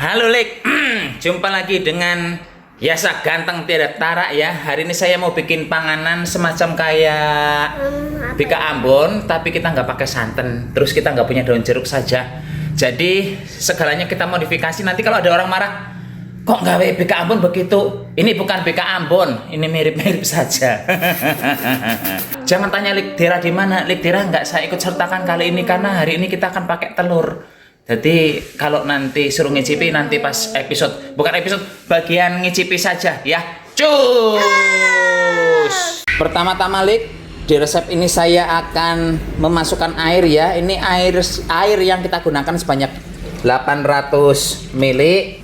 Halo Lik, jumpa lagi dengan Yasa ganteng tiada tara ya. Hari ini saya mau bikin panganan semacam kayak bika Ambon, tapi kita nggak pakai santan. Terus kita nggak punya daun jeruk saja. Jadi segalanya kita modifikasi. Nanti kalau ada orang marah, kok nggak bika Ambon begitu? Ini bukan bika Ambon, ini mirip-mirip saja. Jangan tanya Lik Dira di mana. Lik Dira nggak saya ikut sertakan kali ini karena hari ini kita akan pakai telur. Jadi kalau nanti suruh ngicipi nanti pas episode, bukan episode, bagian ngicipi saja ya. Cus. Pertama-tama Lik, di resep ini saya akan memasukkan air ya. Ini air yang kita gunakan sebanyak 800 ml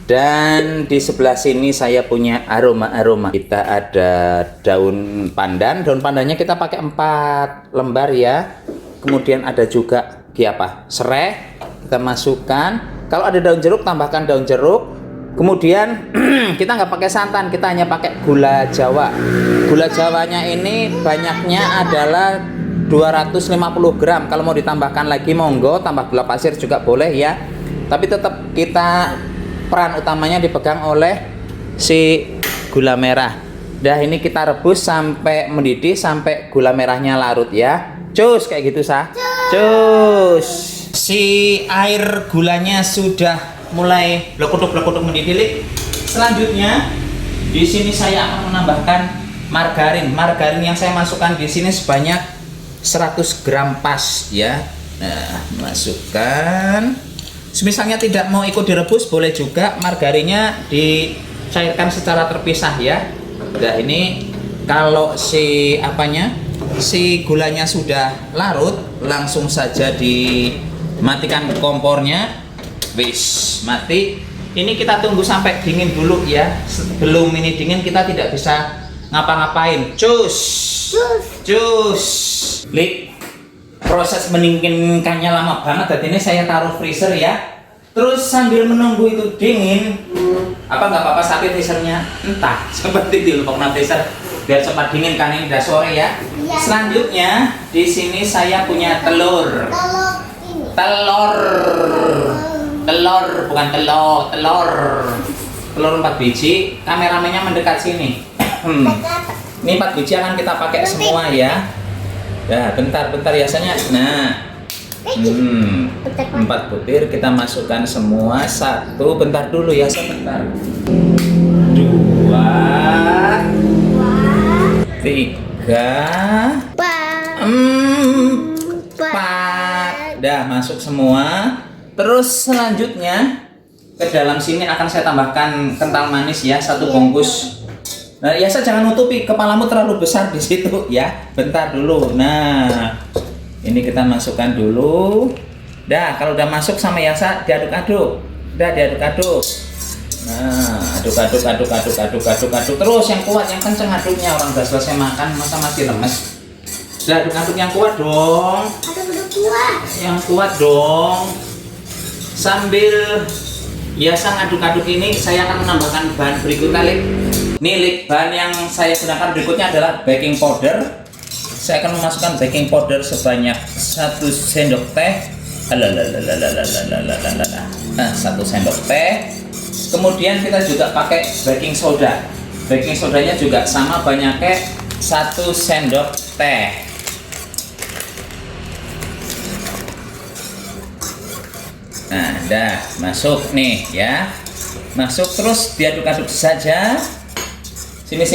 dan di sebelah sini saya punya aroma. Kita ada daun pandan. Daun pandannya kita pakai 4 lembar ya. Kemudian ada juga serai. Kita masukkan. Kalau ada daun jeruk tambahkan daun jeruk. Kemudian kita nggak pakai santan, kita hanya pakai gula Jawa. Gula Jawanya ini banyaknya adalah 250 gram. Kalau mau ditambahkan lagi monggo, tambah gula pasir juga boleh ya. Tapi tetap kita peran utamanya dipegang oleh si gula merah. Dah ini kita rebus sampai mendidih, sampai gula merahnya larut ya. Cus kayak gitu Cus. Si air gulanya sudah mulai blekutuk mendidih. Selanjutnya di sini saya akan menambahkan margarin. Margarin yang saya masukkan di sini sebanyak 100 gram pas ya. Nah, masukkan. Misalnya tidak mau ikut direbus boleh juga, margarinnya dicairkan secara terpisah ya. Nah, ini kalau si gulanya sudah larut, langsung saja dimatikan kompornya. Wis, mati. Ini kita tunggu sampai dingin dulu ya. Sebelum ini dingin kita tidak bisa ngapa-ngapain. Cus. Lik, proses mendinginkannya lama banget. Jadi ini saya taruh freezer ya. Terus sambil menunggu itu dingin, nggak apa-apa tapi freezernya entah seperti di lubang freezer biar cepat dingin kan, ini udah sore ya. Selanjutnya di sini saya punya telur bukan telur 4 biji. Kameramennya mendekat sini. Ini 4 biji akan kita pakai semua ya. Nah, bentar biasanya. Nah, 4 butir kita masukkan semua. 1, bentar dulu ya, sebentar. 2, 3, 4. Dah masuk semua. Terus selanjutnya ke dalam sini akan saya tambahkan kental manis ya, 1 bungkus. Nah, Yasa jangan nutupi, kepalamu terlalu besar di situ ya. Bentar dulu. Nah, ini kita masukkan dulu. Dah, kalau udah masuk sama Yasa diaduk-aduk. Diaduk-aduk. Nah, aduk. Terus yang kuat, yang kenceng aduknya. Orang udah selesai makan masa masih lemes. Aduk yang kuat dong. Yang kuat dong. Sambil Yasa ngaduk-aduk ini, saya akan menambahkan bahan berikutnya Lik. Nih Lik, bahan yang saya gunakan berikutnya adalah baking powder. Saya akan memasukkan baking powder sebanyak 1 sendok teh. 1 sendok teh. Kemudian kita juga pakai baking soda. Baking sodanya juga sama banyaknya 1 sendok teh. Nah, dah masuk nih ya. Masuk terus diaduk-aduk saja. Sini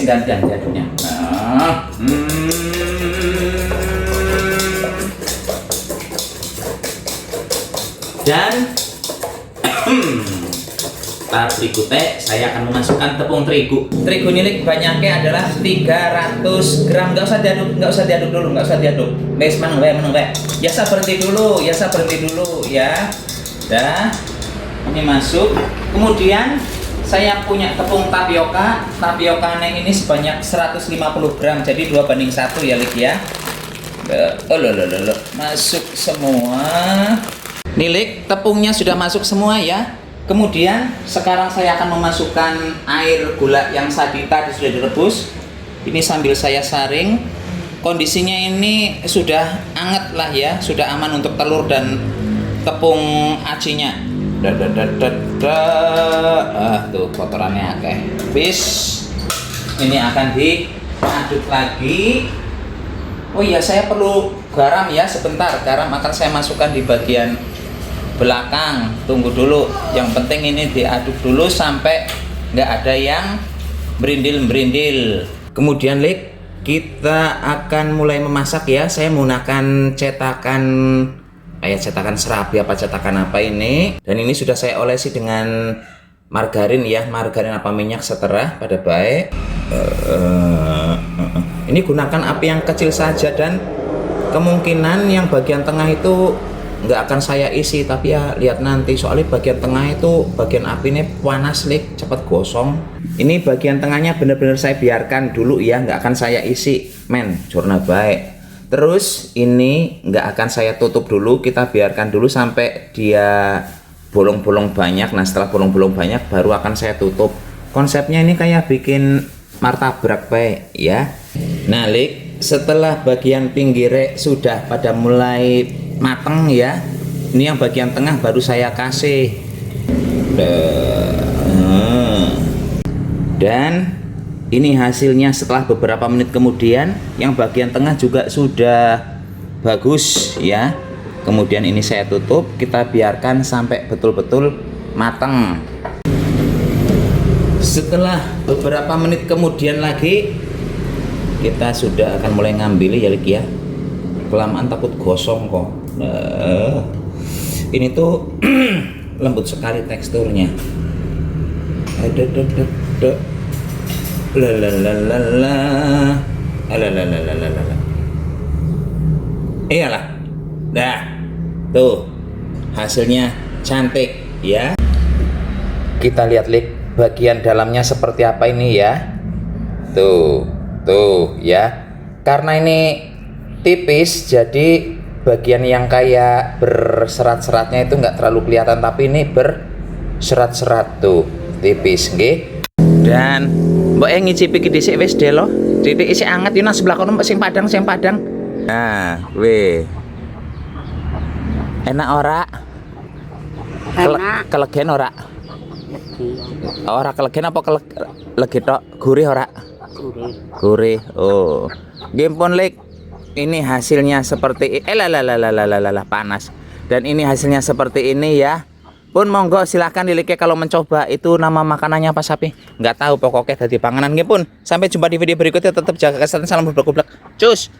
gantian diaduknya. Dan tahap berikutnya saya akan memasukkan tepung terigu. Terigu ini banyaknya adalah 300 gram. Nggak usah diaduk dulu. Guys, meneng. Yasa berhenti dulu ya. Dah, ini masuk. Kemudian saya punya tepung tapioka. Tapiokanya ini sebanyak 150 gram. Jadi 2:1 ya Lik ya. Masuk semua. Nih Lik, tepungnya sudah masuk semua ya. Kemudian sekarang saya akan memasukkan air gula yang tadi sudah direbus. Ini sambil saya saring. Kondisinya ini sudah anget lah ya, sudah aman untuk telur dan tepung acinya. Tuh kotorannya akeh. Bis ini akan diaduk lagi. Oh iya, saya perlu garam ya sebentar. Garam akan saya masukkan di bagian belakang. Tunggu dulu. Yang penting ini diaduk dulu sampai nggak ada yang berindil-berindil. Kemudian kita akan mulai memasak ya. Saya menggunakan cetakan cetakan serabi apa cetakan apa ini. Dan ini sudah saya olesi dengan margarin ya, margarin apa minyak setera pada baik. Ini gunakan api yang kecil saja dan kemungkinan yang bagian tengah itu nggak akan saya isi, tapi ya lihat nanti, soalnya bagian tengah itu bagian apinya panas cepat gosong. Ini bagian tengahnya benar-benar saya biarkan dulu ya, nggak akan saya isi men, jurna baik. Terus ini nggak akan saya tutup dulu, kita biarkan dulu sampai dia bolong-bolong banyak. Nah setelah bolong-bolong banyak baru akan saya tutup. Konsepnya ini kayak bikin martabak baik ya. Nah setelah bagian pinggirnya sudah pada mulai mateng ya, ini yang bagian tengah baru saya kasih. Dan ini hasilnya setelah beberapa menit kemudian, yang bagian tengah juga sudah bagus ya. Kemudian ini saya tutup, kita biarkan sampai betul-betul mateng. Setelah beberapa menit kemudian lagi, kita sudah akan mulai ngambil ya ya. Kelamaan takut gosong kok. Ini tuh lembut sekali teksturnya. Iyalah. Dah. Tuh. Hasilnya cantik ya. Kita lihat bagian dalamnya seperti apa ini ya. Tuh ya. Karena ini tipis, jadi bagian yang kayak berserat-seratnya itu nggak terlalu kelihatan, tapi ini berserat-serat tuh, tipis, nggih. Dan mbok ngicipi iki dhisik wis delo. Titik isi anget yo nang sebelah kono sing padang. Nah, weh. Enak ora? Enak. Kelegen ora? Ora kelegen apa legi tok? Gurih ora? Gurih. Oh. Nggih pun ini hasilnya seperti panas. Dan ini hasilnya seperti ini ya. Pun monggo silahkan dilike kalau mencoba. Itu nama makanannya apa sapi? Nggak tahu, pokoknya dari panganan. Nggih pun. Sampai jumpa di video berikutnya, tetap jaga kesehatan, salam berkublak. Cus.